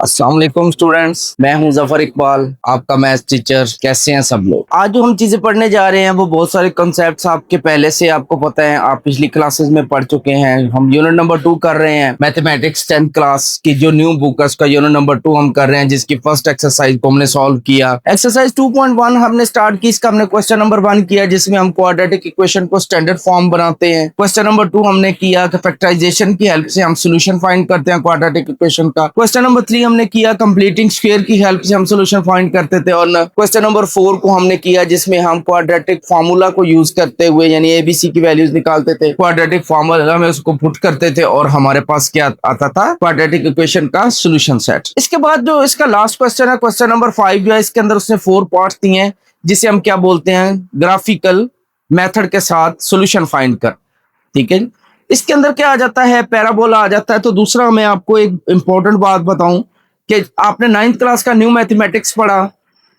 अस्सलाम वालेकुम स्टूडेंट्स, मैं हूं जफर इकबाल, आपका मैथ्स टीचर। कैसे हैं सब लोग? आज जो हम चीजें पढ़ने जा रहे हैं वो बहुत सारे कॉन्सेप्ट्स आपके पहले से आपको पता है, आप पिछली क्लासेस में पढ़ चुके हैं। हम यूनिट नंबर 2 कर रहे हैं, मैथमेटिक्स 10th क्लास की जो न्यू बुक है उसका यूनिट नंबर 2 हम कर रहे हैं, जिसकी फर्स्ट एक्सरसाइज को हमने सॉल्व किया। एक्सरसाइज 2.1 हमने स्टार्ट की, इसका हमने क्वेश्चन नंबर 1 किया जिसमें हम क्वाड्रेटिक इक्वेशन को स्टैंडर्ड फॉर्म बनाते हैं। क्वेश्चन नंबर 2 हमने किया कि फैक्टराइजेशन की हेल्प से हम सोल्यूशन फाइंड करते हैं क्वाड्रेटिक इक्वेशन का। क्वेश्चन नंबर 3 हमने किया कंप्लीटिंग स्क्वायर की हेल्प से हम सोल्यूशन फाइंड करते थे। और क्वेश्चन नंबर 4 को हमने किया जिसमें हम क्वाड्रेटिक फार्मूला को यूज करते हुए यानी एबीसी की वैल्यूज निकालते थे, क्वाड्रेटिक फार्मूला में उसको पुट करते थे और हमारे पास क्या आता था, क्वाड्रेटिक इक्वेशन का सोल्यूशन सेट। इसके बाद जो इसका लास्ट क्वेश्चन है, क्वेश्चन नंबर 5 जो है, इसके अंदर उसने 4 पार्ट्स दिए हैं जिसे हम क्या बोलते हैं, ग्राफिकल मेथड के साथ सोल्यूशन फाइंड कर। ठीक है, इसके अंदर क्या आ जाता है, पैराबोला आ जाता है। तो दूसरा मैं आपको एक इंपॉर्टेंट बात बताऊं कि आपने 9th क्लास का न्यू मैथमेटिक्स पढ़ा,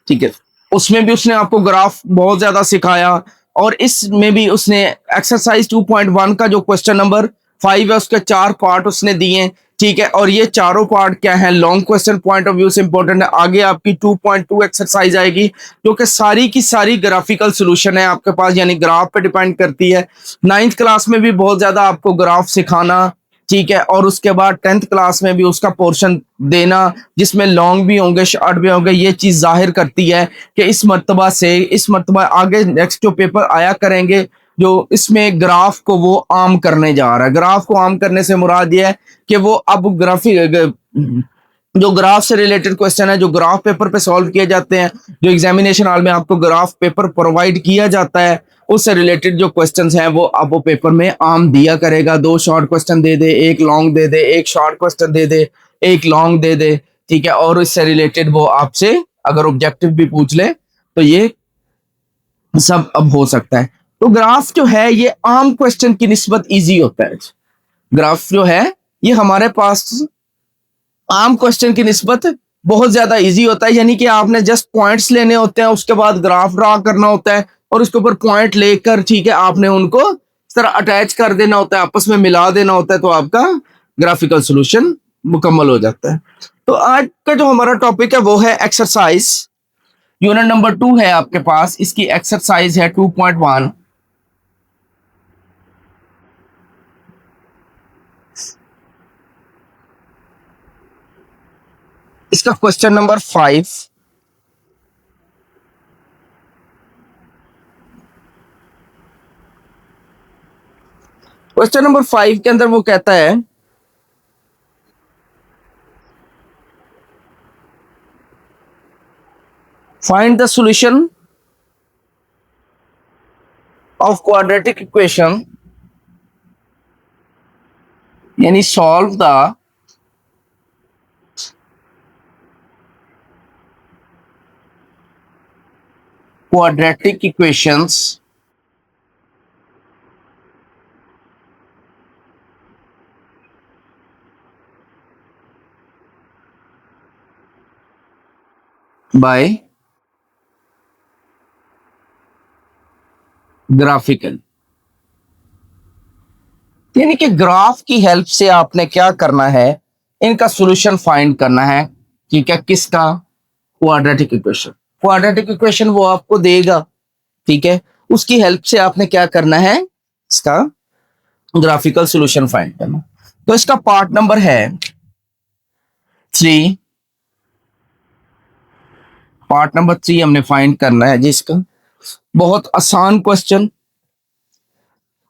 ठीक है, उसमें भी उसने आपको ग्राफ बहुत ज्यादा सिखाया और इसमें भी उसने एक्सरसाइज 2.1 का जो क्वेश्चन नंबर 5 है उसके 4 पार्ट उसने दिए। ठीक है, और ये चारों पार्ट क्या है, long question point of view से इंपॉर्टेंट है। आगे आपकी 2.2 एक्सरसाइज आएगी जो कि सारी की सारी ग्राफिकल सोल्यूशन है आपके पास, यानी ग्राफ पे डिपेंड करती है। 9th क्लास में भी बहुत ज्यादा आपको ग्राफ सिखाना, ठीक है, और उसके बाद 10th क्लास में भी उसका पोर्शन देना जिसमें लॉन्ग भी होंगे शॉर्ट भी होंगे। ये चीज जाहिर करती है कि इस मर्तबा आगे नेक्स्ट जो पेपर आया करेंगे जो इसमें ग्राफ को वो आम करने जा रहा है। ग्राफ को आम करने से मुराद ये है कि वो अब जो ग्राफ से रिलेटेड क्वेश्चन है जो ग्राफ पेपर पे सॉल्व किए जाते हैं, जो एग्जामिनेशन हॉल में आपको ग्राफ पेपर प्रोवाइड किया जाता है, उससे रिलेटेड जो क्वेश्चंस हैं वो अब वो पेपर में आम दिया करेगा। 2 शॉर्ट क्वेश्चन दे दे, एक लॉन्ग दे दे, एक शॉर्ट क्वेश्चन दे दे, एक लॉन्ग दे दे, ठीक है, और इससे रिलेटेड वो आपसे अगर ऑब्जेक्टिव भी पूछ ले तो ये सब अब हो सकता है। तो ग्राफ जो है ये आम क्वेश्चन की निस्बत इजी होता है। ग्राफ जो है ये हमारे पास आम क्वेश्चन की निस्बत बहुत ज्यादा इजी होता है, यानी कि आपने जस्ट पॉइंट्स लेने होते हैं, उसके बाद ग्राफ ड्रा करना होता है और उसके ऊपर पॉइंट लेकर, ठीक है, आपने उनको इस तरह अटैच कर देना होता है, आपस में मिला देना होता है, तो आपका ग्राफिकल सॉल्यूशन मुकम्मल हो जाता है। तो आज का जो हमारा टॉपिक है वो है एक्सरसाइज, यूनिट नंबर 2 है आपके पास, इसकी एक्सरसाइज है 2.1। इसका क्वेश्चन नंबर 5, क्वेश्चन नंबर 5 के अंदर वो कहता है find the solution of quadratic equation, यानी solve the quadratic equations by graphical, यानी कि ग्राफ की हेल्प से आपने क्या करना है, इनका सॉल्यूशन फाइंड करना है। ठीक है, किसका, क्वाड्रेटिक इक्वेशन। क्वाड्रेटिक इक्वेशन वो आपको देगा, ठीक है, उसकी हेल्प से आपने क्या करना है, इसका ग्राफिकल सॉल्यूशन फाइंड करना। तो इसका पार्ट नंबर है 3, पार्ट नंबर 3 हमने फाइंड करना है जिसका बहुत आसान क्वेश्चन।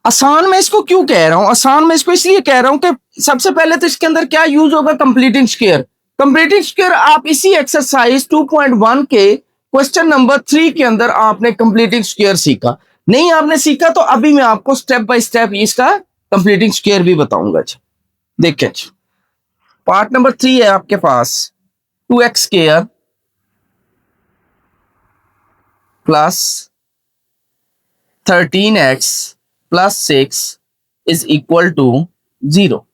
आसान मैं इसको क्यों कह रहा हूं, आसान मैं इसको इसलिए कह रहा हूं कि सबसे पहले तो इसके अंदर क्या यूज होगा, कंप्लीटिंग स्क्वायर। कंप्लीटिंग स्क्वायर आप इसी एक्सरसाइज 2.1 के क्वेश्चन नंबर 3 के अंदर आपने कंप्लीटिंग स्क्वायर सीखा। नहीं आपने सीखा तो अभी मैं आपको स्टेप बाय स्टेप इसका कंप्लीटिंग स्क्वायर भी बताऊंगा। देखिए पार्ट नंबर 3 है आपके पास 2x square plus 13x plus 6 is equal to 0।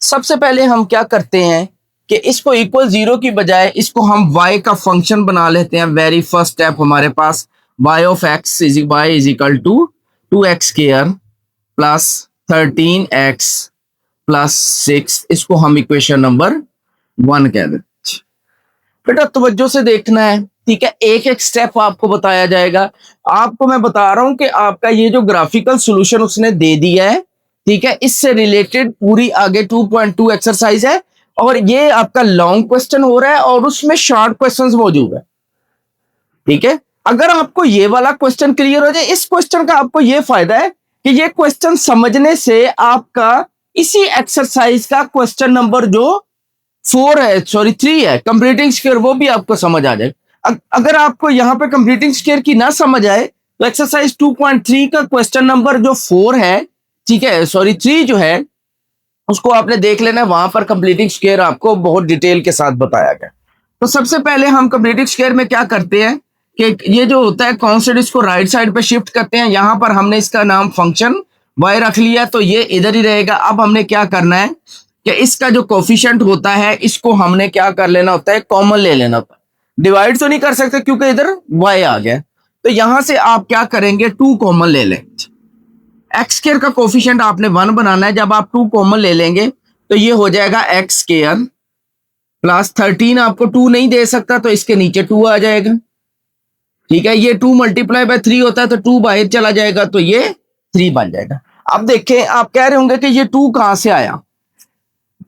सबसे पहले हम क्या करते हैं कि इसको इक्वल 0 की बजाय इसको हम y का फंक्शन बना लेते हैं। वेरी फर्स्ट स्टेप हमारे पास y of x is equal to 2x square plus 13x plus 6, इसको हम इक्वेशन नंबर 1 कह दें। बेटा तवज्जो से देखना है, ठीक है, एक एक स्टेप आपको बताया जाएगा। आपको मैं बता रहा हूं कि आपका ये जो ग्राफिकल सॉल्यूशन उसने दे दिया है, ठीक है, इससे रिलेटेड पूरी आगे 2.2 एक्सरसाइज है, और ये आपका लॉन्ग क्वेश्चन हो रहा है और उसमें शॉर्ट क्वेश्चंस मौजूद है, ठीक है। अगर आपको ये वाला क्वेश्चन क्लियर हो जाए, इस क्वेश्चन का आपको ये फायदा है कि ये क्वेश्चन समझने से आपका इसी एक्सरसाइज का क्वेश्चन नंबर जो 4 है, सॉरी 3 है, कंप्लीटिंग स्क्वायर, वो भी आपको समझ आ जाए। अगर आपको यहाँ पे कंप्लीटिंग स्क्वायर की ना समझ आए तो एक्सरसाइज 2.3 का क्वेश्चन नंबर जो 4 है, ठीक है, सॉरी 3 जो है, उसको आपने देख लेना है, वहां पर कंप्लीटिंग स्क्वायर आपको बहुत डिटेल के साथ बताया गया। तो सबसे पहले हम कंप्लीटिंग स्क्वायर में क्या करते हैं कि ये जो होता है कॉन्स्टेंट, इसको राइट साइड पे शिफ्ट करते हैं। यहां पर हमने इसका नाम फंक्शन y रख लिया, तो ये इधर ही रहेगा। अब हमने क्या करना है कि इसका जो कोफिशिएंट होता है इसको हमने क्या कर लेना होता है, कॉमन ले लेना होता है। डिवाइड तो नहीं कर सकते क्योंकि इधर y आ गया, तो यहां से आप क्या करेंगे, 2 कॉमन ले लेंगे। एक्स स्क्वायर का कोफिशिएंट आपने 1 बनाना है। जब आप 2 कॉमन ले लेंगे तो ये हो जाएगा एक्स स्क्वायर प्लस 13, आपको 2 नहीं दे सकता तो इसके नीचे 2 आ जाएगा, ठीक है। ये 2 मल्टीप्लाई बाय 3 होता है तो 2 बाहर चला जाएगा तो ये 3 बन जाएगा। अब देखें, आप कह रहे होंगे कि ये 2 कहां से आया।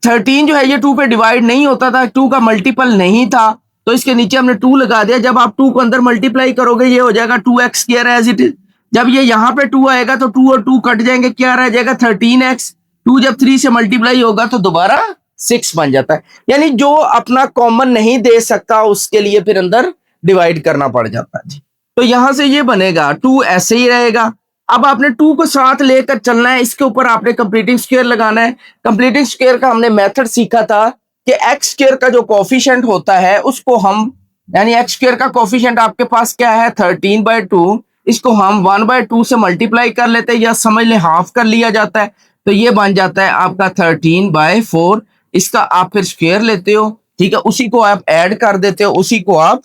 13 जो है ये 2 पे डिवाइड नहीं होता था, 2 का मल्टीपल नहीं था, तो इसके नीचे हमने 2 लगा दिया। जब आप 2 को अंदर मल्टीप्लाई करोगे ये हो जाएगा 2x square as it is. जब ये यहां पे 2 आएगा तो 2 और 2 कट जाएंगे, क्या रह जाएगा 13x। 2 जब 3 से मल्टीप्लाई होगा तो दोबारा 6 बन जाता है। यानी जो अपना कॉमन नहीं दे सकता उसके लिए फिर अंदर डिवाइड करना पड़ जाता है जी। तो यहां से ये बनेगा 2 ऐसे ही रहेगा। अब आपने 2 को साथ लेकर चलना है, इसके ऊपर आपने कंप्लीटिंग स्क्वायर लगाना है। कंप्लीटिंग स्क्वायर का हमने मेथड सीखा था कि एक्स स्क्वायर का जो कोफिशिएंट होता है उसको हम, यानी एक्स स्क्वायर का कोफिशिएंट आपके पास क्या है 13/2, इसको हम 1/2 से मल्टीप्लाई कर लेते हैं या समझ ले हाफ कर लिया जाता है, तो ये बन जाता है आपका 13/4। इसका आप फिर स्क्वायर लेते हो, ठीक है, उसी को आप ऐड कर देते हो, उसी को आप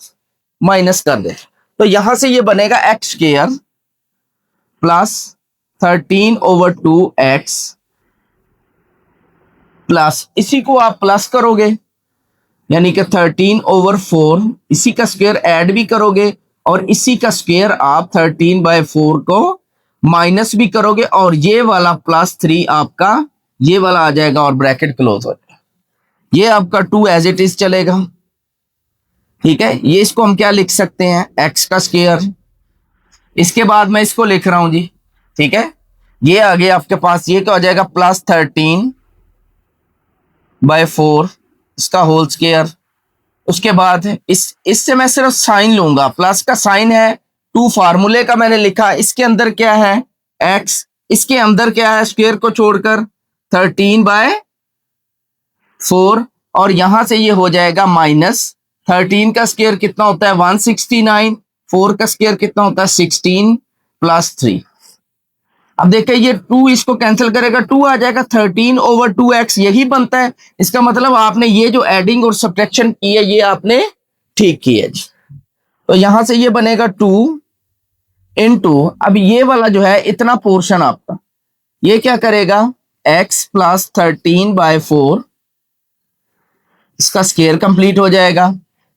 माइनस कर देते हो, तो यहां से ये बनेगा x square plus 13/2x plus, इसी को आप प्लस करोगे यानी कि 13/4, इसी का स्क्वायर ऐड भी करोगे और इसी का स्क्वायर आप 13/4 को माइनस भी करोगे, और ये वाला +3 आपका ये वाला आ जाएगा और ब्रैकेट क्लोज हो जाएगा। ये आपका 2 एज इट इज चलेगा, ठीक है। ये इसको हम क्या लिख सकते हैं, x का स्क्वायर। इसके बाद मैं इसको लिख रहा हूं जी, ठीक है, ये आ गया आपके पास, ये क्या हो जाएगा +13/4 इसका होल स्क्वायर। उसके बाद इससे मैं सिर्फ साइन लूंगा, प्लस का साइन है, 2 फार्मूले का मैंने लिखा, इसके अंदर क्या है x, इसके अंदर क्या है स्क्वायर को छोड़कर 13/4, और यहां से ये हो जाएगा -13 का स्क्वायर कितना होता है 169, 4 का स्क्वायर कितना होता है 16 + 3। अब देखिए ये 2 इसको कैंसिल करेगा, 2 आ जाएगा 13/2x, यही बनता है। इसका मतलब आपने ये जो एडिंग और सब्ट्रैक्शन की है ये आपने ठीक की है जी। तो यहां से ये बनेगा 2 इंटू, अब ये वाला जो है इतना पोर्शन आपका ये क्या करेगा x + 13/4, इसका स्क्वायर कंप्लीट हो जाएगा।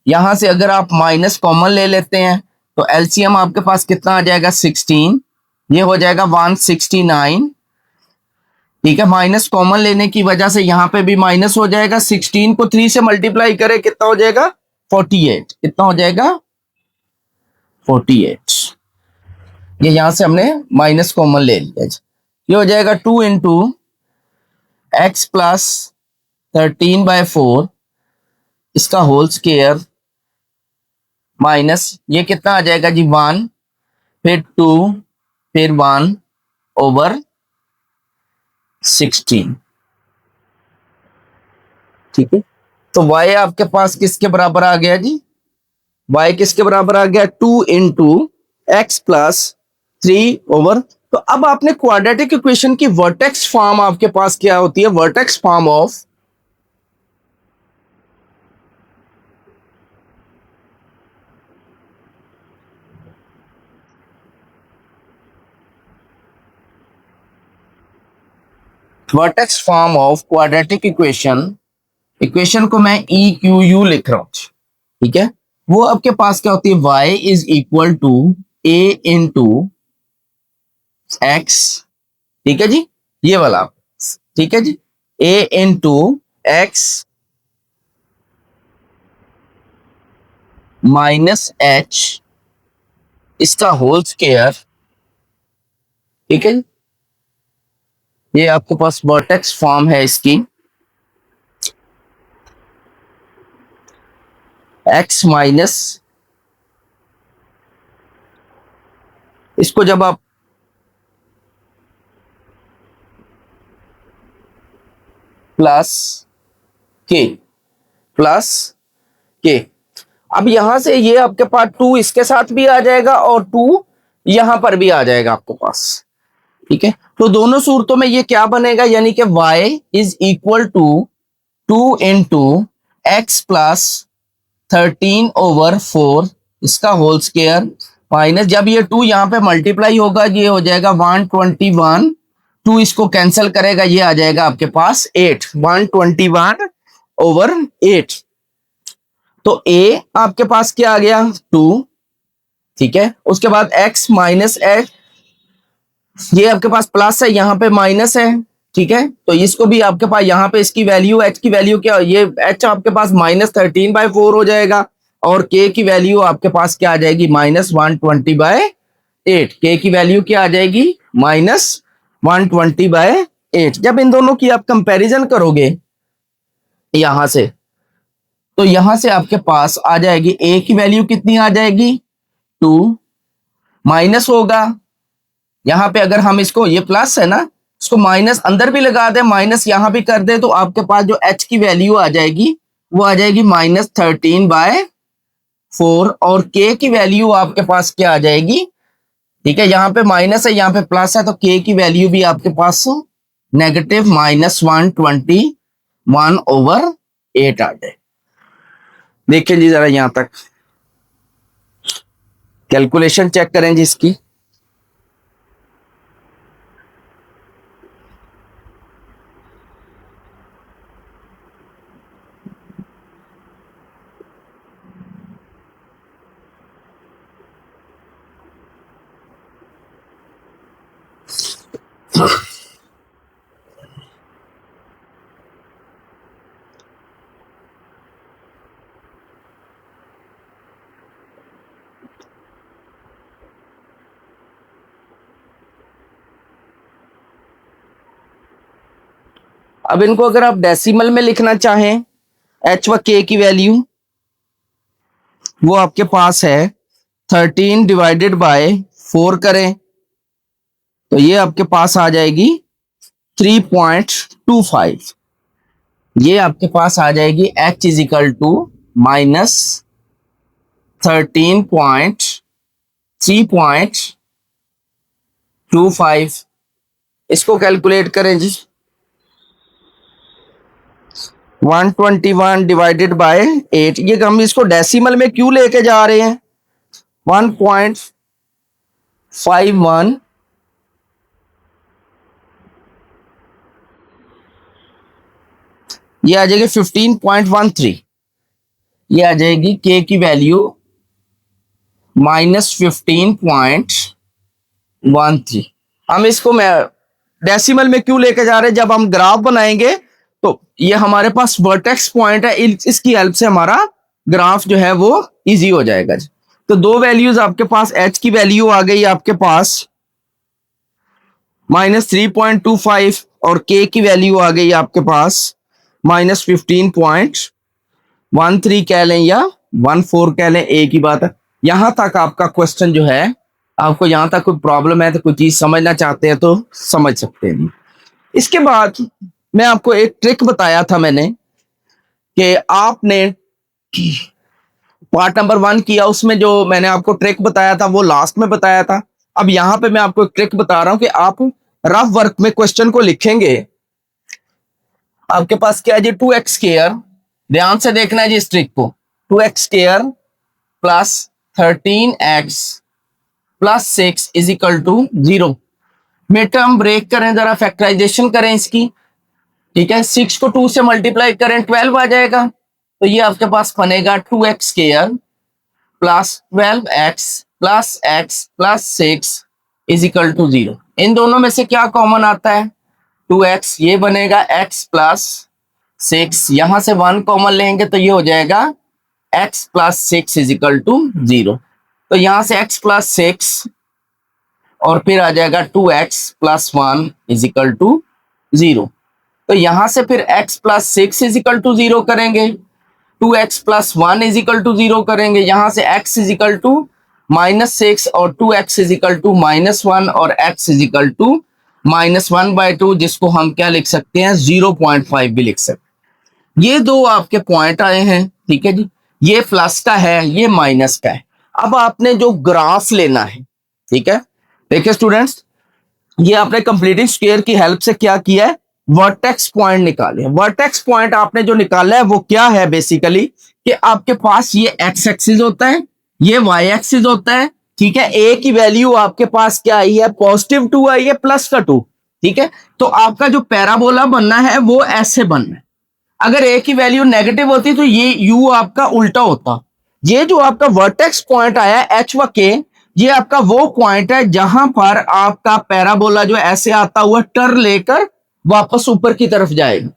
यहां से अगर आप माइनस कॉमन ले लेते हैं तो एलसीएम आपके पास कितना आ जाएगा 16, ये हो जाएगा 169, ठीक है। माइनस कॉमन लेने की वजह से यहां पे भी माइनस हो जाएगा, 16 को 3 से मल्टीप्लाई करें कितना हो जाएगा 48, कितना हो जाएगा 48, ये यहां से हमने माइनस कॉमन ले लिया। ये हो जाएगा 2 इंटू x + 13/4 इसका होल स्क्वायर माइनस ये कितना आ जाएगा जी 1, फिर 2, फिर 1/16, ठीक है। तो y आपके पास किसके बराबर आ गया जी, y किसके बराबर आ गया 2 इंटू x + 3/। तो अब आपने क्वाड्रेटिक इक्वेशन की वर्टेक्स फॉर्म आपके पास क्या होती है, vertex form of vertex form of quadratic equation, equation को मैं EQU लिख रहा हूं, ठीक है, वो आपके पास क्या होती है, y is equal to a into x. ठीक है जी, ये वाला, ठीक है जी, a into x minus h इसका होल स्क्वायर। ठीक है, ये आपके पास वर्टेक्स फॉर्म है इसकी, x माइनस, इसको जब आप प्लस के, प्लस के, अब यहां से ये आपके पास 2 इसके साथ भी आ जाएगा और 2 यहां पर भी आ जाएगा आपके पास। ठीक है, तो दोनों सूरतों में ये क्या बनेगा, यानी कि y is equal to 2 into x plus 13/4 इसका होल स्क्वायर माइनस, जब ये 2 यहां पे मल्टीप्लाई होगा ये हो जाएगा 121, 2 इसको कैंसिल करेगा, ये आ जाएगा आपके पास 8, 121/8। तो a आपके पास क्या आ गया, 2। ठीक है, उसके बाद x माइनस एच, ये आपके पास प्लस है, यहां पे माइनस है। ठीक है, तो इसको भी आपके पास यहां पे इसकी वैल्यू, h की वैल्यू क्या, ये h आपके पास -13/4 हो जाएगा और k की वैल्यू आपके पास क्या आ जाएगी, -120/8। k की वैल्यू क्या आ जाएगी, -120/8। जब इन दोनों की आप कंपैरिजन करोगे यहां से, तो यहां से आपके पास आ जाएगी a की वैल्यू कितनी आ जाएगी, 2, माइनस होगा यहां पे, अगर हम इसको, ये प्लस है ना, इसको माइनस अंदर भी लगा दे, माइनस यहां भी कर दे, तो आपके पास जो h की वैल्यू आ जाएगी वो आ जाएगी -13/4 और k की वैल्यू आपके पास क्या आ जाएगी। ठीक है, यहां पे माइनस है, यहां पे प्लस है, तो k की वैल्यू भी आपके पास नेगेटिव -121/8 आ जाए। देखिए जी जरा यहां तक कैलकुलेशन चेक करें जी इसकी। अब इनको अगर आप डेसिमल में लिखना चाहें, h व k की वैल्यू, वो आपके पास है 13/4 करें तो ये आपके पास आ जाएगी 3.25। ये आपके पास आ जाएगी h इज इक्वल टू -13.3.25। इसको कैलकुलेट करें जी, 121/8। ये हम इसको डेसिमल में क्यों लेके जा रहे हैं, 1.51, ये आ जाएगी 15.13, ये आ जाएगी k की वैल्यू -15.13। हम इसको मैं डेसिमल में क्यों लेके जा रहे हैं, जब हम ग्राफ बनाएंगे तो ये हमारे पास वर्टेक्स पॉइंट है, इसकी हेल्प से हमारा ग्राफ जो है वो इजी हो जाएगा। तो दो वैल्यूज आपके पास, h की वैल्यू आ गई आपके पास -3.25 और k की वैल्यू आ गई आपके पास -15.13 कह लें या 14 कह लें, एक ही बात है। यहां तक आपका क्वेश्चन जो है, आपको यहां तक कोई प्रॉब्लम है तो कोई चीज समझना चाहते हैं तो समझ सकते हैं। इसके बाद मैं आपको एक ट्रिक बताया था मैंने कि आपने पार्ट नंबर 1 किया, उसमें जो मैंने आपको ट्रिक बताया था वो लास्ट में बताया था। अब यहां पे मैं आपको एक ट्रिक बता रहा हूं कि आप रफ वर्क में क्वेश्चन को लिखेंगे। आपके पास क्या है जी, 2x², ध्यान से देखना है जी इस ट्रिक को, 2x² plus 13x plus 6 is equal to 0। Mid term break करें, जरा फैक्टराइजेशन करें इसकी। ठीक है, 6 को 2 से मल्टीप्लाई करें 12 आ जाएगा। तो ये आपके पास बनेगा 2x² plus 12x plus x plus 6 is equal to 0। इन दोनों में से क्या कॉमन आता है? 2x, ये बनेगा x प्लस 6, यहां से 1 कॉमन लेंगे तो ये हो जाएगा x plus 6 is equal to 0। तो यहां से x प्लस 6 और फिर आ जाएगा 2x plus 1 is equal to 0। तो यहां से फिर x plus 6 is equal to 0 करेंगे, 2x plus 1 is equal to 0 करेंगे, यहां से x इज इक्वल टू -6 और 2x इज इक्वल टू -1 और x इज इक्वल टू -1/2, जिसको हम क्या लिख सकते हैं? 0.5 भी लिख सकते हैं। ये दो आपके पॉइंट आए हैं, ठीक है जी। ये प्लस का है, ये माइनस का है। अब आपने जो ग्राफ लेना है, ठीक है, देखिए स्टूडेंट्स, ये आपने कंप्लीटिंग स्क्वायर की हेल्प से क्या किया है? वर्टेक्स पॉइंट निकाले। वर्टेक्स पॉइंट आपने जो निकाला है वो क्या है? बेसिकली कि आपके पास ये एक्स एक्सिस होता है, ये वाई एक्सिस होता है, ठीक है। ए की वैल्यू आपके पास क्या आई है? +2 आई है, प्लस का 2, ठीक है। तो आपका जो पैराबोला बनना है वो ऐसे बनना है। अगर ए की वैल्यू नेगेटिव होती तो ये यू आपका उल्टा होता। ये जो आपका वर्टेक्स पॉइंट आया एच व के, ये आपका वो पॉइंट है जहां पर आपका पैराबोला जो ऐसे आता हुआ टर्न लेकर वापस ऊपर की तरफ जाएगा,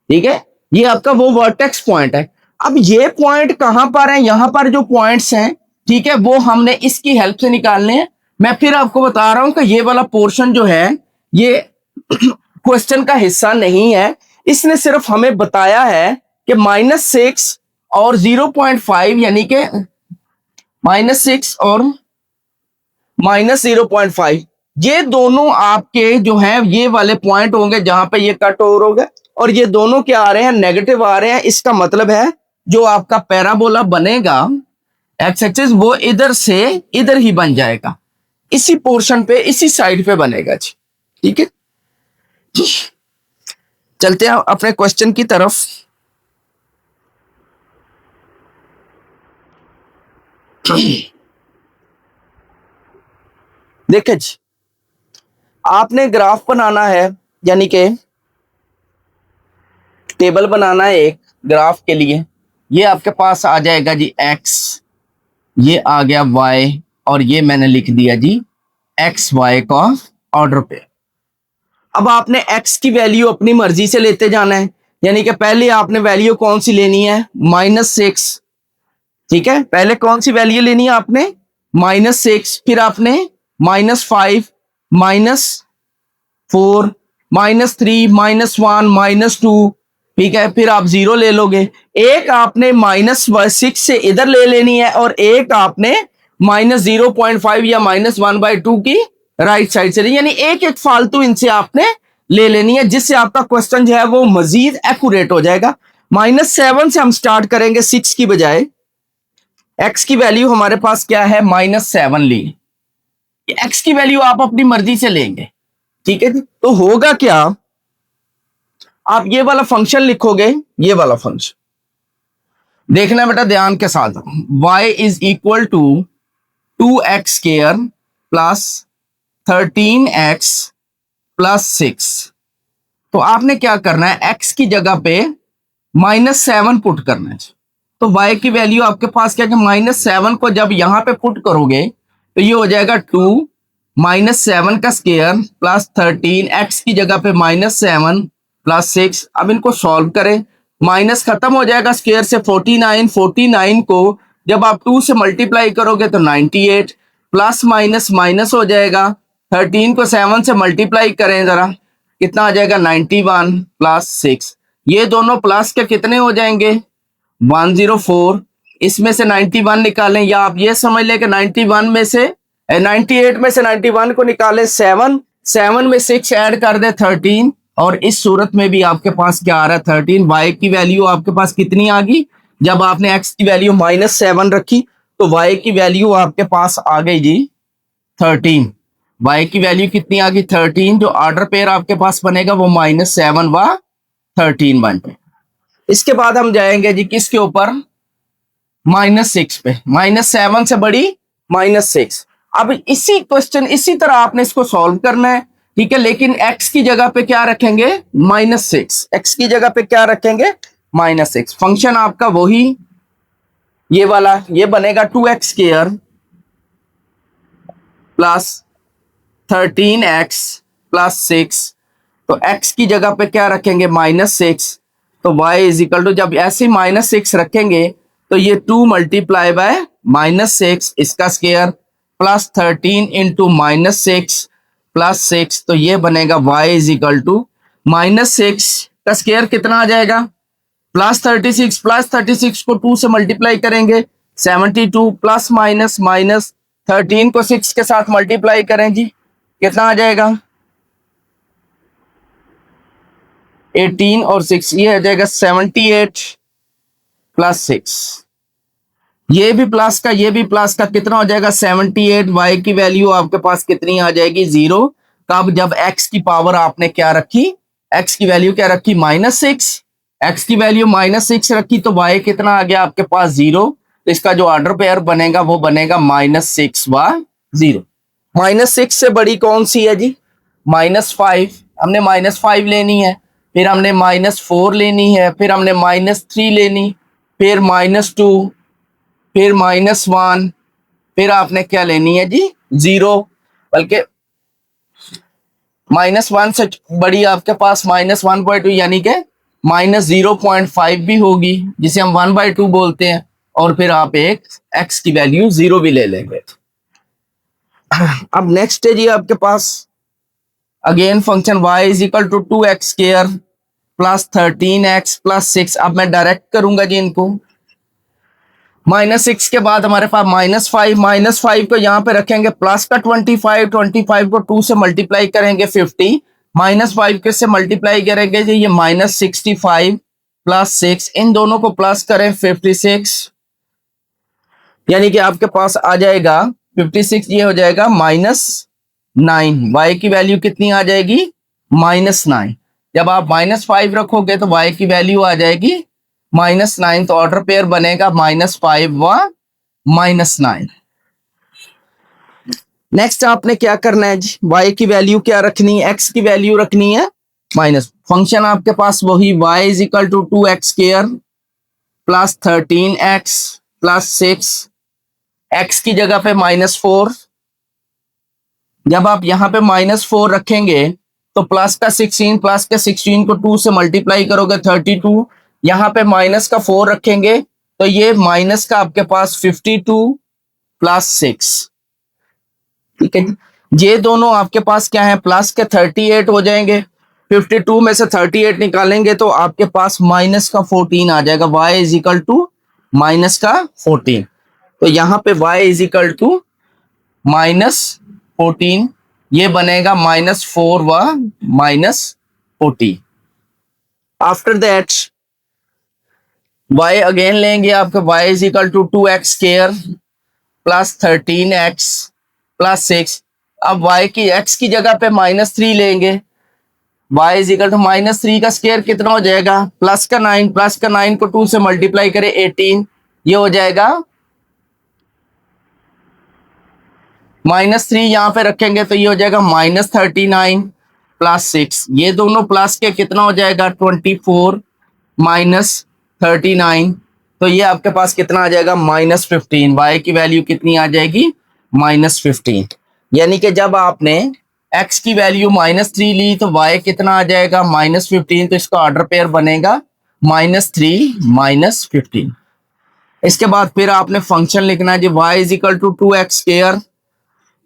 ठीक है। ये आपका वो वर्टेक्स पॉइंट है। अब ये पॉइंट कहां पर है? यहां पर जो पॉइंट्स हैं, ठीक है, वो हमने इसकी हेल्प से निकालने हैं। मैं फिर आपको बता रहा हूं कि ये वाला पोर्शन जो है ये क्वेश्चन का हिस्सा नहीं है। इसने सिर्फ हमें बताया है कि -6 और 0.5 यानी कि -6 और -0.5, ये दोनों आपके जो हैं ये वाले पॉइंट होंगे जहां पे ये कट ओवर होगा, और ये दोनों क्या आ रहे हैं? नेगेटिव आ रहे हैं। इसका मतलब है जो आपका पैराबोला बनेगा एक्स एक्सिस, वो इधर से इधर ही बन जाएगा, इसी पोर्शन पे, इसी साइड पे बनेगा जी, ठीक है। चलते हैं अपने क्वेश्चन की तरफ। देखिए जी, आपने ग्राफ बनाना है, यानी कि टेबल बनाना है एक ग्राफ के लिए। ये आपके पास आ जाएगा जी x, ये आ गया y, और ये मैंने लिख दिया जी x y का ऑर्डर पे। अब आपने x की वैल्यू अपनी मर्जी से लेते जाना है, यानी कि पहले आपने वैल्यू कौन सी लेनी है? -6, ठीक है। पहले कौन सी वैल्यू लेनी है आपने? -6, फिर आपने -5, -4, -3, -1, -2, ठीक है। फिर आप 0 ले लोगे। एक आपने -6 से इधर ले लेनी है, और एक आपने -0.5 या -1/2 की राइट साइड से, यानी एक एक फालतू इनसे आपने ले लेनी है, जिससे आपका क्वेश्चन जो है वो मजीद एक्यूरेट हो जाएगा। -7 से हम स्टार्ट करेंगे 6 की बजाय। x की वैल्यू हमारे पास क्या है? -7 ली। x की वैल्यू आप अपनी मर्जी से लेंगे, ठीक है जी। तो होगा क्या? आप ये वाला फंक्शन लिखोगे, ये वाला फंक्शन देखना बेटा ध्यान के साथ। y is equal to 2x² plus 13x plus 6। तो आपने क्या करना है? x की जगह पे -7 पुट करना है। तो y की वैल्यू आपके पास क्या है? -7 को जब यहां पे पुट करोगे तो ये हो जाएगा 2 -7 का स्क्वायर प्लस 13, x की जगह पे -7 प्लस 6। अब इनको सॉल्व करें, माइनस खत्म हो जाएगा स्क्वायर से 49, 49 को जब आप 2 से मल्टीप्लाई करोगे तो 98, प्लस माइनस माइनस हो जाएगा। 13 को 7 से मल्टीप्लाई करें जरा, कितना आ जाएगा? 91 प्लस 6। ये दोनों प्लस के कितने हो जाएंगे? 104। इसमें से 91 निकालें, या आप ये समझ लें कि 91 में से 98 में से 91 को निकालें, 7 में 6 ऐड कर दे 13, और इस सूरत में भी आपके पास क्या आ रहा है? 13। y की वैल्यू आपके पास कितनी आ गई? जब आपने x की वैल्यू -7 रखी तो y की वैल्यू आपके पास आ गई जी 13। y की वैल्यू कितनी आ गई? 13। जो ऑर्डर पेयर आपके पास बनेगा वो -7 व 13 बन जाए। इसके बाद हम जाएंगे जी किसके ऊपर? -6 पे। -7 से बड़ी -6। अब इसी क्वेश्चन इसी तरह आपने इसको सॉल्व करना है, ठीक है। लेकिन x की जगह पे क्या रखेंगे? -6। x की जगह पे क्या रखेंगे? -6। फंक्शन आपका वही ये वाला, ये बनेगा 2x square plus 13x plus 6। तो x की जगह पे क्या रखेंगे -6, तो y इज इक्वल टू, जब ऐसे -6 रखेंगे तो ये 2 मल्टीप्लाई बाय -6 इसका स्क्वायर प्लस 13 इंटू -6 प्लस 6, तो ये बनेगा y इज इक्वल टू -6 का स्क्वायर कितना आ जाएगा +36, +36 को 2 से मल्टीप्लाई करेंगे 72 प्लस माइनस माइनस 13 को 6 के साथ मल्टीप्लाई करें जी, कितना आ जाएगा 18 और 6, ये आ जाएगा 78 प्लस 6। ये भी प्लस का, ये भी प्लस का, कितना हो जाएगा 78। y की वैल्यू आपके पास कितनी आ जाएगी 0। कब, जब x की पावर आपने क्या रखी, x की वैल्यू क्या रखी -6, x की वैल्यू -6 रखी, तो y कितना आ गया आपके पास 0। तो इसका जो ऑर्डर पेयर बनेगा वो बनेगा -6 व 0। -6 से बड़ी कौन सी है जी, -5। हमने -5 लेनी है, फिर हमने -4 लेनी है, फिर हमने -3 लेनी, फिर -2, फिर -1, फिर आपने क्या लेनी है जी 0। बल्कि -1 से बड़ी आपके पास -1/2 यानी कि -0.5 भी होगी, जिसे हम 1/2 बोलते हैं। और फिर आप एक x की वैल्यू 0 भी ले लेंगे। अब नेक्स्ट है जी आपके पास again function y is equal to 2x square plus 13x plus 6। अब मैं डायरेक्ट करूंगा जी इनको, -6 के बाद हमारे पास -5, -5 को यहाँ पे रखेंगे प्लस का 25, 25 को 2 से मल्टीप्लाई करेंगे 50, -5 के से मल्टीप्लाई करेंगे जी ये -65 प्लस 6, इन दोनों को प्लस करें 56, यानी कि आपके पास आ जाएगा 56, ये हो जाएगा -9। y की वैल्यू कितनी आ जाएगी -9। जब आप -5 रखोगे तो y की वैल्यू आ जाएगी -9, तो ऑर्डर पेयर बनेगा -5 व -9। नेक्स्ट आपने क्या करना है जी, y की वैल्यू क्या रखनी है, x की वैल्यू रखनी है माइनस। फंक्शन आपके पास वही y is equal to 2x square plus 13x plus 6, x की जगह पे -4। जब आप यहां पे -4 रखेंगे तो प्लस का 16, प्लस के 16 को 2 से मल्टीप्लाई करोगे 32, यहां पे माइनस का 4 रखेंगे तो ये माइनस का आपके पास 52 प्लस 6। ठीक है जी, ये दोनों आपके पास क्या है प्लस के 38 हो जाएंगे। 52 में से 38 निकालेंगे तो आपके पास माइनस का 14 आ जाएगा, y is equal to minus का 14। तो यहाँ पे y इज इक्वल टू -14, ये बनेगा -4 व -40। आफ्टर दैट y अगेन लेंगे, आपके y is equal to 2x square plus 13x plus 6। अब y की x की जगह पे -3 लेंगे, y इज इक्वल टू -3 का स्क्वायर कितना हो जाएगा प्लस का 9, प्लस का 9 को 2 से मल्टीप्लाई करें 18, ये हो जाएगा -3 यहाँ पे रखेंगे तो ये हो जाएगा -39 प्लस 6, ये दोनों प्लस के कितना हो जाएगा 24 -39, तो ये आपके पास कितना आ जाएगा -15। y की वैल्यू कितनी आ जाएगी -15, यानी कि जब आपने x की वैल्यू -3 ली तो y कितना आ जाएगा -15, तो इसका ऑर्डर पेयर बनेगा -3 -15। इसके बाद फिर आपने फंक्शन लिखना है जी y is equal to 2x square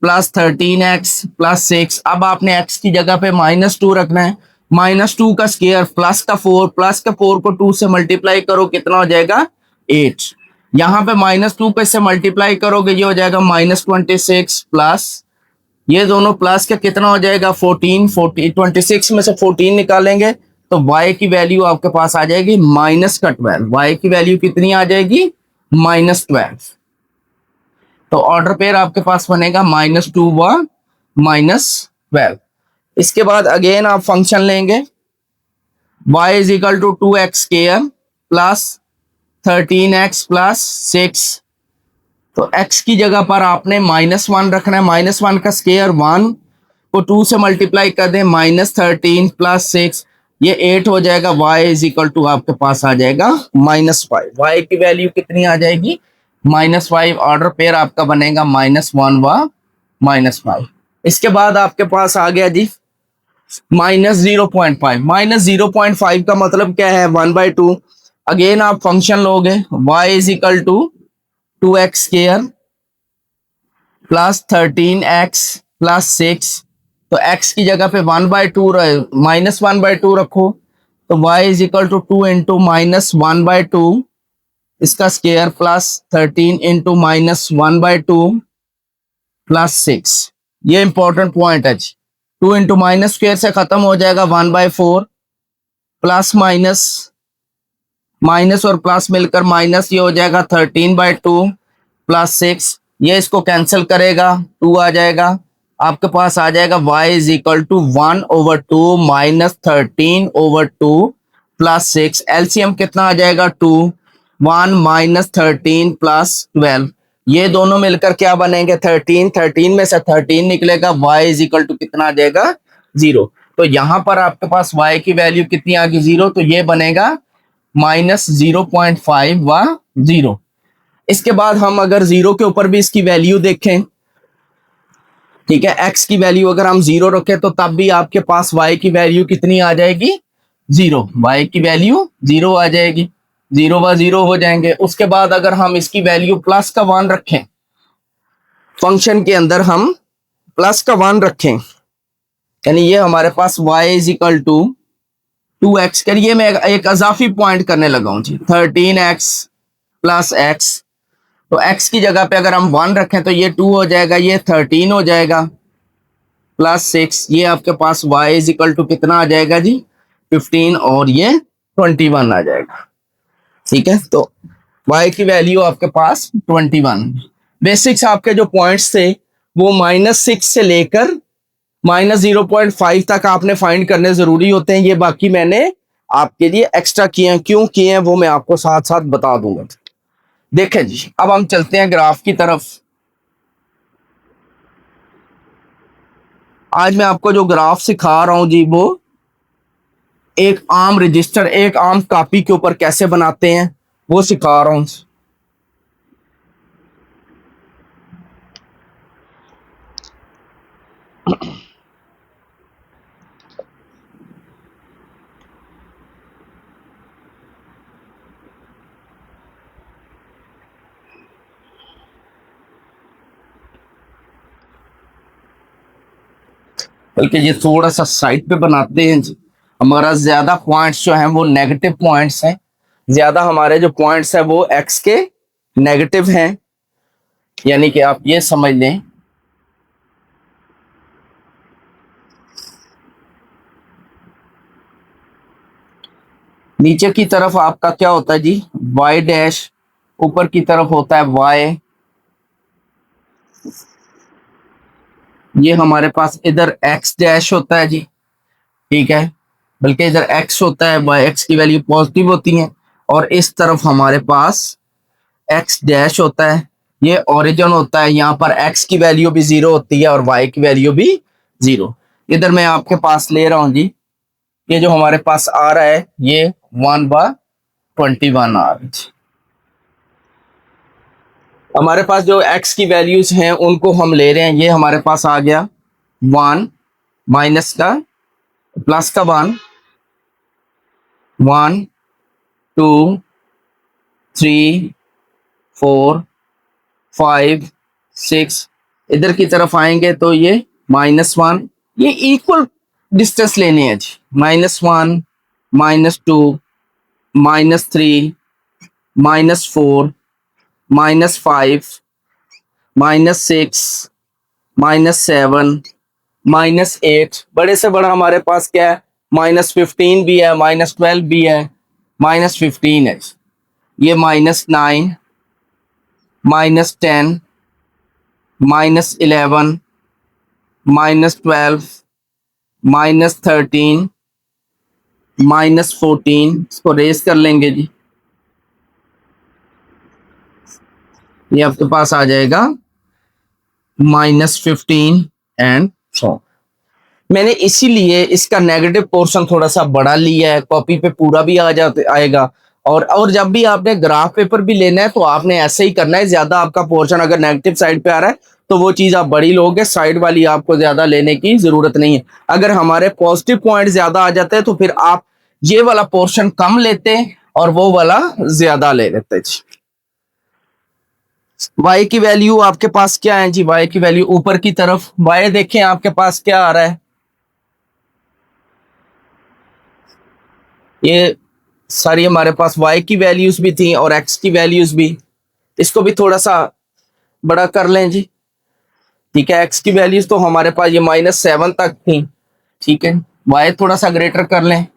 plus 13x plus 6। अब आपने x की जगह पे -2 रखना है, -2 का स्क्वायर प्लस का 4, प्लस का 4 को 2 से मल्टीप्लाई करो कितना हो जाएगा 8, यहाँ पे -2 पे से मल्टीप्लाई करोगे ये हो जाएगा -26 प्लस, ये दोनों प्लस का कितना हो जाएगा 14, 26 में से 14 निकालेंगे तो y की वैल्यू आपके पास आ जाएगी -12। y की वैल्यू कितनी आ जाएगी -12, तो ऑर्डर पेयर आपके पास बनेगा -2 व -12। इसके बाद अगेन आप फंक्शन लेंगे y is equal to 2x square plus 13x plus 6, तो x की जगह पर आपने -1 रखना है, -1 का स्क्वायर 1 को 2 से मल्टीप्लाई कर दें -13 प्लस 6, ये 8 हो जाएगा, y इज इक्वल टू आपके पास आ जाएगा -5। y की वैल्यू कितनी आ जाएगी? -5। ऑर्डर पेयर आपका बनेगा -1 व -5। इसके बाद आपके पास आ गया जी -0.5। -0.5 का मतलब क्या है? 1/2। अगेन आप फंक्शन लोगे y is equal to 2x square plus 13x plus 6। तो x की जगह पे 1/2 -1/2 रखो, तो y is equal to 2 into -1/2 इसका स्क्वायर प्लस 13 इंटू -1/2 प्लस 6। ये इंपॉर्टेंट पॉइंट है जी। 2 इंटू माइनस स्क्वायर से खत्म हो जाएगा 1/4 प्लस माइनस माइनस और प्लस मिलकर माइनस, ये हो जाएगा 13/2 प्लस 6। ये इसको कैंसिल करेगा, 2 आ जाएगा। आपके पास आ जाएगा y is equal to 1/2 minus 13/2 plus 6। LCM कितना आ जाएगा? 2। 1 माइनस 13 प्लस 12, ये दोनों मिलकर क्या बनेंगे? 13। 13 में से 13 निकलेगा, y इज इक्वल टू कितना आ जाएगा? 0। तो यहां पर आपके पास y की वैल्यू कितनी आ गई? 0। तो ये बनेगा -0.5 व 0। इसके बाद हम अगर 0 के ऊपर भी इसकी वैल्यू देखें, ठीक है, x की वैल्यू अगर हम 0 रखें तो तब भी आपके पास y की वैल्यू कितनी आ जाएगी? 0। y की वैल्यू 0 आ जाएगी, 0 व 0 हो जाएंगे। उसके बाद अगर हम इसकी वैल्यू प्लस का 1 रखें, फंक्शन के अंदर हम प्लस का 1 रखें, यानी ये हमारे पास y is equal to 2x करिए। मैं एक अजाफी पॉइंट करने लगा हूं जी, 13x प्लस x। तो x की जगह पे अगर हम 1 रखें तो ये 2 हो जाएगा, ये 13 हो जाएगा प्लस 6। ये आपके पास y इज इक्वल टू कितना आ जाएगा जी? 15 और ये 21 आ जाएगा। ठीक है, तो y की वैल्यू आपके पास 21। बेसिक्स आपके जो पॉइंट्स थे वो -6 से लेकर -0.5 तक आपने फाइंड करने जरूरी होते हैं। ये बाकी मैंने आपके लिए एक्स्ट्रा किए हैं, क्यों किए हैं वो मैं आपको साथ साथ बता दूंगा। देखें जी, अब हम चलते हैं ग्राफ की तरफ। आज मैं आपको जो ग्राफ सिखा रहा हूं जी, वो एक आम रजिस्टर, एक आम कॉपी के ऊपर कैसे बनाते हैं वो सिखा रहा हूं। बल्कि ये थोड़ा सा साइड पे बनाते हैं जी। हमारा ज्यादा पॉइंट्स जो हैं वो नेगेटिव पॉइंट्स हैं, ज्यादा हमारे जो पॉइंट्स हैं वो एक्स के नेगेटिव हैं, यानी कि आप ये समझ लें नीचे की तरफ आपका क्या होता है जी? y डैश, ऊपर की तरफ होता है y। ये हमारे पास इधर x डैश होता है जी, ठीक है, बल्कि इधर x होता है, y x की वैल्यू पॉजिटिव होती है। और इस तरफ हमारे पास x डैश होता है, ये ओरिजिन होता है। यहाँ पर x की वैल्यू भी 0 होती है और y की वैल्यू भी 0। इधर मैं आपके पास ले रहा हूं जी, ये जो हमारे पास आ रहा है ये 1/21 आ रहा है। हमारे पास जो x की वैल्यूज हैं उनको हम ले रहे हैं। ये हमारे पास आ गया 1 माइनस का प्लस का 1, 1 2 3 4 5 6। इधर की तरफ आएंगे तो ये -1। ये इक्वल डिस्टेंस लेने हैं जी, -1 -2 -3 -4 -5 -6 -7 -8। बड़े से बड़ा हमारे पास क्या है? -15 भी है, -12 भी है, -15 है। ये -9 -10 -11 -12 -13 -14। इसको रेस कर लेंगे जी, ये आपके पास आ जाएगा -15 एंड 4। मैंने इसीलिए इसका नेगेटिव पोर्शन थोड़ा सा बड़ा लिया है, कॉपी पे पूरा भी आ जाते आएगा। और जब भी आपने ग्राफ पेपर भी लेना है तो आपने ऐसे ही करना है, ज्यादा आपका पोर्शन अगर नेगेटिव साइड पे आ रहा है तो वो चीज आप बड़ी लोगे, साइड वाली आपको ज्यादा लेने की जरूरत नहीं है। अगर हमारे पॉजिटिव पॉइंट ज्यादा आ जाते हैं तो फिर आप ये वाला पोर्शन कम लेते और वो वाला ज्यादा ले लेते जी। y की वैल्यू आपके पास क्या है जी? y की वैल्यू ऊपर की तरफ y देखें आपके पास क्या आ रहा है, ये सारी हमारे पास y की वैल्यूज भी थी और x की वैल्यूज भी। इसको भी थोड़ा सा बड़ा कर लें जी। ठीक है, x की वैल्यूज तो हमारे पास ये -7 तक थी। ठीक है, y थोड़ा सा ग्रेटर कर लें,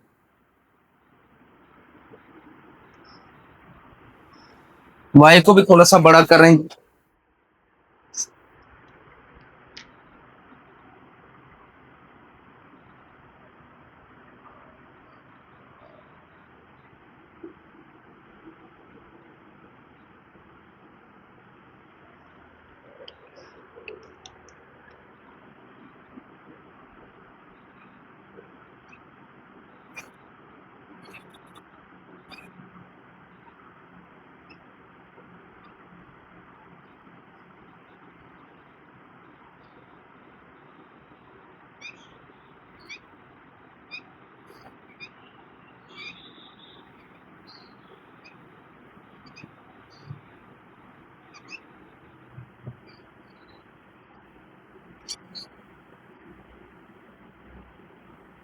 y को भी थोड़ा सा बड़ा कर रहे हैं।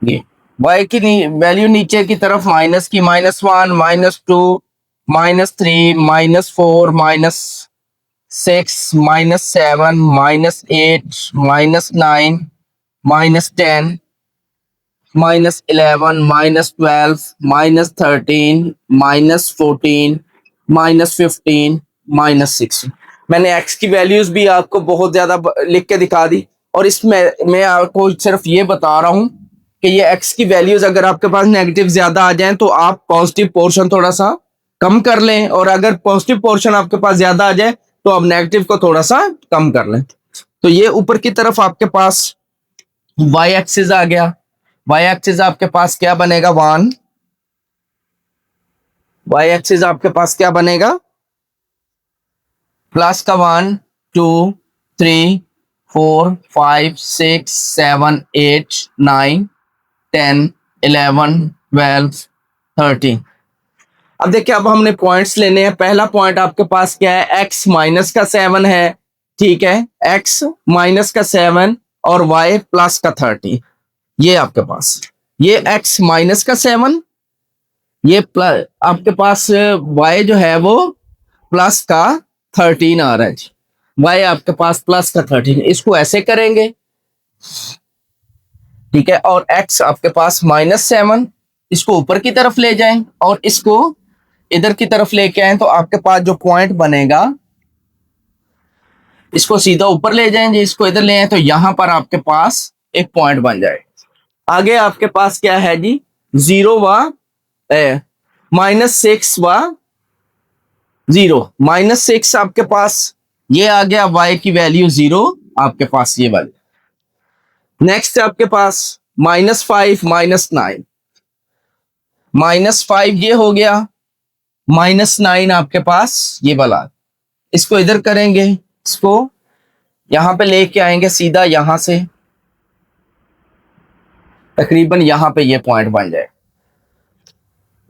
ये y की वैल्यू नीचे की तरफ माइनस की, -1, -2, -3, -4, -6, -7, -8, -9, -10, -11, -12, -13, -14, -15, -16। मैंने x की वैल्यूज भी आपको बहुत ज्यादा लिख के दिखा दी, और इसमें मैं आपको सिर्फ ये बता रहा हूं कि ये x की वैल्यूज अगर आपके पास नेगेटिव ज्यादा आ जाएं तो आप पॉजिटिव पोर्शन थोड़ा सा कम कर लें, और अगर पॉजिटिव पोर्शन आपके पास ज्यादा आ जाए तो आप नेगेटिव को थोड़ा सा कम कर लें। तो ये ऊपर की तरफ आपके पास y एक्सिस आ गया। y एक्सिस आपके पास क्या बनेगा? 1। y एक्सिस आपके पास क्या बनेगा? प्लस का 1, 2, 3, 4, 5, 6, 7, 8, 9, 10, 11, 12, 13। अब देखिए, अब हमने पॉइंट्स लेने हैं। पहला पॉइंट आपके पास क्या है? x माइनस का 7 है। ठीक है, x माइनस का 7 और y प्लस का 30। ये आपके पास, ये x माइनस का 7, ये प्लस आपके पास y जो है वो प्लस का 13 आ रहा है जी। y आपके पास प्लस का 13, इसको ऐसे करेंगे। ठीक है, और x आपके पास -7, इसको ऊपर की तरफ ले जाएं और इसको इधर की तरफ लेके आए तो आपके पास जो पॉइंट बनेगा, इसको सीधा ऊपर ले जाएंगे, इसको इधर ले आए तो यहां पर आपके पास एक पॉइंट बन जाए। आगे आपके पास क्या है जी? 0 व -6 व 0, -6 आपके पास ये आ गया, y की वैल्यू 0 आपके पास ये वाली। नेक्स्ट आपके पास -5, -9, -5 ये हो गया, -9 आपके पास ये वाला। इसको इधर करेंगे, इसको यहां पे लेके आएंगे सीधा, यहां से तकरीबन यहां पे ये पॉइंट बन जाए।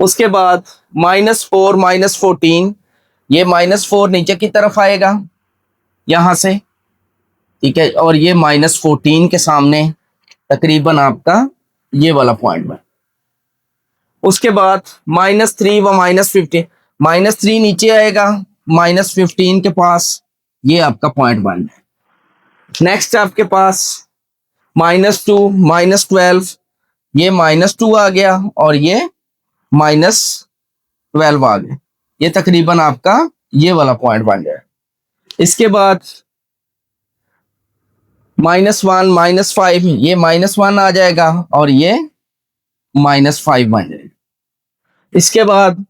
उसके बाद -4, -14, ये -4 नीचे की तरफ आएगा यहां से। ठीक है, और ये -14 के सामने तकरीबन आपका ये वाला पॉइंट बन। उसके बाद -3 व -15, -3 नीचे आएगा, -15 के पास ये आपका पॉइंट बन जाए। नेक्स्ट आपके पास -2, -12, ये -2 आ गया और ये -12 आ गया। ये तकरीबन आपका ये वाला पॉइंट बन जाए। इसके बाद -1, -5, ये -1 आ जाएगा और ये -5 बन जाएगा। इसके बाद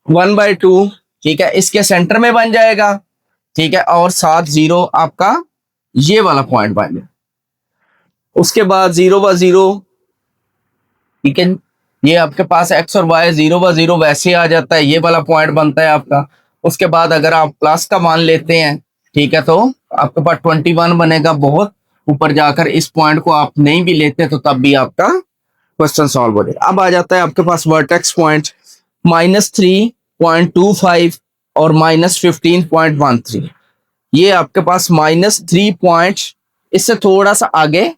1/2, ठीक है, इसके सेंटर में बन जाएगा। ठीक है, और साथ 0 आपका ये वाला पॉइंट बन जाए। उसके बाद 0/0, ठीक है, ये आपके पास x और y 0/0 वैसे आ जाता है, ये वाला पॉइंट बनता है आपका। उसके बाद अगर आप प्लस का मान लेते हैं, ठीक है, तो आपके पास 21 बनेगा। बहुत ऊपर जाकर इस पॉइंट को आप नहीं भी लेते तो तब भी आपका क्वेश्चन सॉल्व हो जाएगा। अब आ जाता है आपके पास वर्टेक्स पॉइंट -3.25 और -15.13। ये आपके पास -3 पॉइंट इससे थोड़ा सा आगे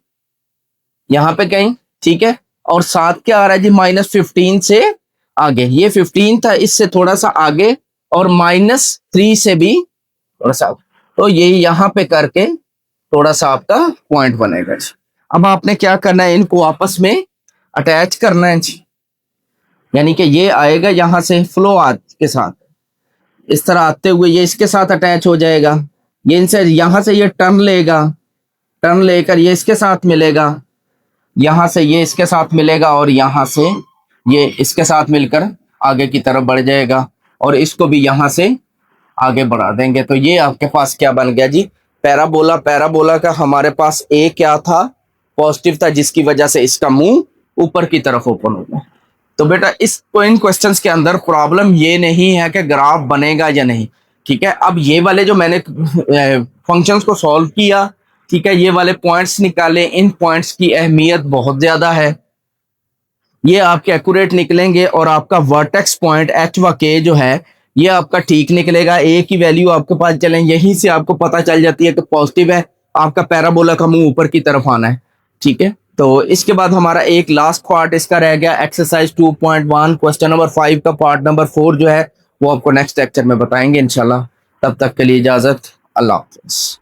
यहाँ पे कहीं, ठीक है, और साथ क्या आ रहा है जी, -15 से आगे। ये 15 था, इससे थोड़ा सा आगे, और -3 से भी थोड़ा सा आगे। तो ये यहाँ पे करके थोड़ा सा आपका पॉइंट बनेगा जी। अब आपने क्या करना है, इनको आपस में अटैच करना है जी। यानी कि ये आएगा यहाँ से फ्लो के साथ, इस तरह आते हुए ये इसके साथ अटैच हो जाएगा। ये इनसे यहाँ से ये टर्न लेगा, टर्न लेकर ये इसके साथ मिलेगा, यहाँ से ये इसके साथ मिलेगा, और यहाँ से ये इसके साथ मिलकर आगे की तरफ बढ़ जाएगा, और इसको भी यहाँ से आगे बढ़ा देंगे। तो ये आपके पास क्या बन गया जी, पैराबोला। पैराबोला का हमारे पास ए क्या था, पॉजिटिव था, जिसकी वजह से इसका मुंह ऊपर की तरफ ओपन हो गया। तो बेटा इन क्वेश्चंस के अंदर प्रॉब्लम ये नहीं है कि ग्राफ बनेगा या नहीं, ठीक है। अब ये वाले जो मैंने फंक्शंस को सॉल्व किया, ठीक है, ये वाले पॉइंट्स निकाले, इन पॉइंट्स की अहमियत बहुत ज्यादा है। ये आपके एक्यूरेट निकलेंगे, और आपका वर्टेक्स पॉइंट एच व के जो है ये आपका ठीक निकलेगा। ए की वैल्यू आपके पास चले, यहीं से आपको पता चल जाती है कि पॉजिटिव है, आपका पैराबोला का मुंह ऊपर की तरफ आना है, ठीक है। तो इसके बाद हमारा एक लास्ट पार्ट इसका रह गया, एक्सरसाइज 2.1 क्वेश्चन नंबर 5 का पार्ट नंबर 4 जो है वो आपको नेक्स्ट लेक्चर में बताएंगे इंशाल्लाह। तब तक के लिए इजाजत, अल्लाह हाफिज।